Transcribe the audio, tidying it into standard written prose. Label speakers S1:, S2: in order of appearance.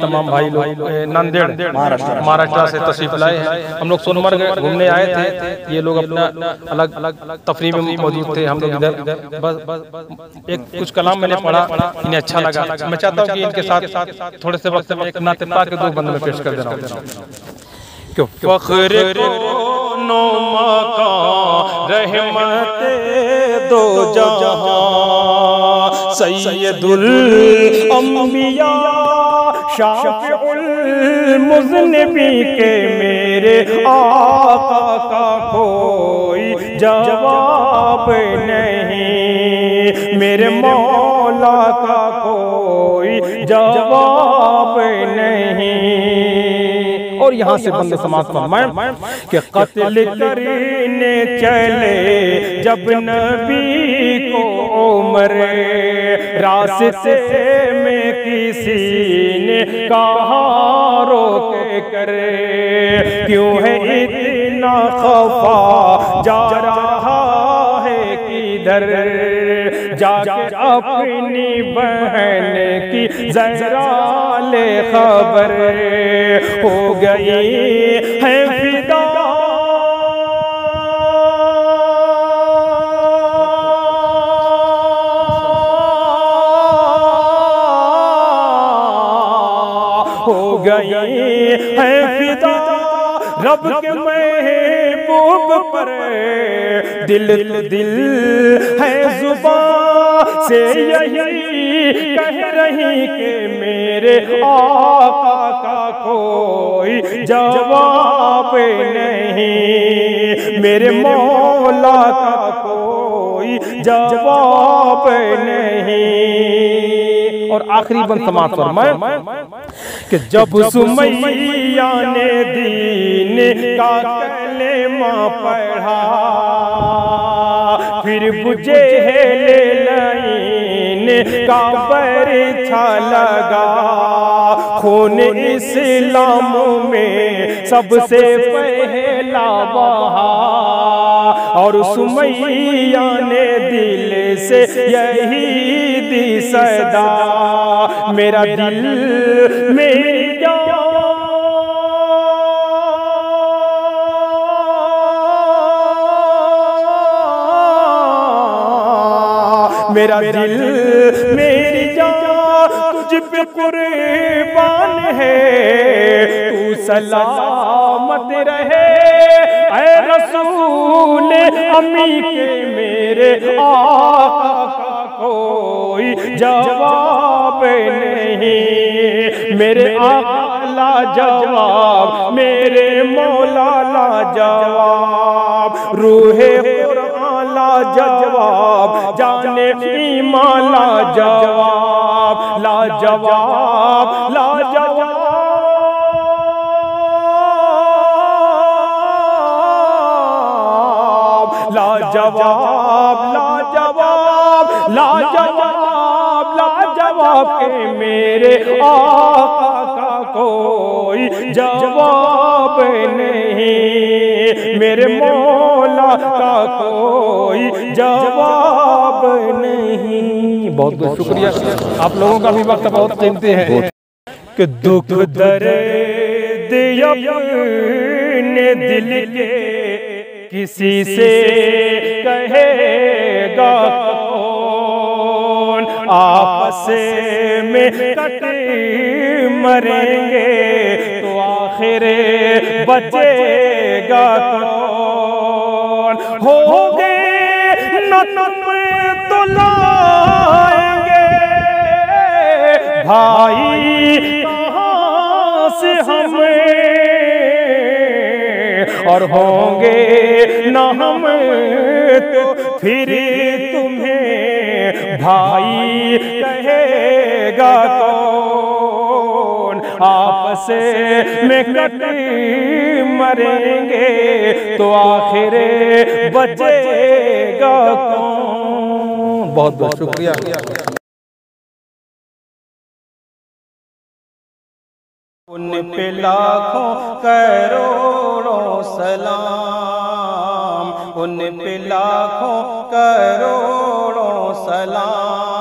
S1: تمام بھائی لوگ ناندیڑ مہاراشٹر سے تشریف لائے ہیں. ہم لوگ سونمرگ گھومنے آئے تھے. یہ لوگ اپنا الگ تفریح میں موجود تھے. ہم لوگ ادھر بس کچھ کلام میں نے پڑھا, انہیں اچھا لگا. میں چاہتا ہوں کہ ان کے ساتھ تھوڑے سے وقت میں ایک نعت پاک کے 2 بند میں پیش کر دے رہا ہوں. فخر کون و مقام رحمت دو جہاں سید الانبیاء شافع المذنبین کے میرے آقا کا کوئی جواب نہیں, میرے مولا کا کوئی جواب نہیں. اور یہاں سے بندے سماعت فرمائیں کہ قتل کرنے چلے جب نبی کو عمر, راستے میں کسی نے کہا روکے کرے, کیوں ہے اتنا خفا جا رہا ہے کدھر, جا کے اپنی بہن کی ذرا لے خبر, ہو گئی ہے فدا ہو گئی ہے فدا رب کے محبوب پر, دل ہے زبان سے یہی کہہ رہی کہ میرے آقا کا کوئی جواب نہیں, میرے مولا کا کوئی جواب نہیں. اور آخری بند سماعت فرمائیں کہ جب سمیہ نے دین کا کلمہ پڑھا, پھر بجھے لعین کا برچھا لگا, خون اسلام میں سب سے پہلا بہا, اور سمیہ نے دل سے یہی دی صدا, میرا دل میری جان میرا دل میری جان تجھ پہ قربان ہے, تو سلامت رہے اے رسول امی کے میرے آقا کا کوئی جواب نہیں, میرے آقا لا جواب, میرے مولا لا جواب, روح قرآن لا جواب, جان ایمان لا جواب, لا جواب لا جواب لا جواب لا جواب لا جواب لا جواب کہ میرے آقا کا کوئی جواب نہیں, میرے مولا کا کوئی جواب نہیں. بہت بہت شکریہ, آپ لوگوں کا بھی وقت بہت قیمتی ہے. کہ دکھ درد اپنے دل کے کسی سے کہے گا کون, آپس میں کٹ مریں گے تو آخر بچے گا کون, ہوگے نتن تو لائیں گے بھائی کہاں سے ہمیں, اور ہوں گے نہ ہم تو پھر تمہیں بھائی کہے گا کون, آپس میں کٹ مریں گے تو آخر بچے گا کون. بہت بہت شکریہ. ان پہ لاکھوں کروڑوں سلام, ان پہ لاکھوں کروڑوں سلام.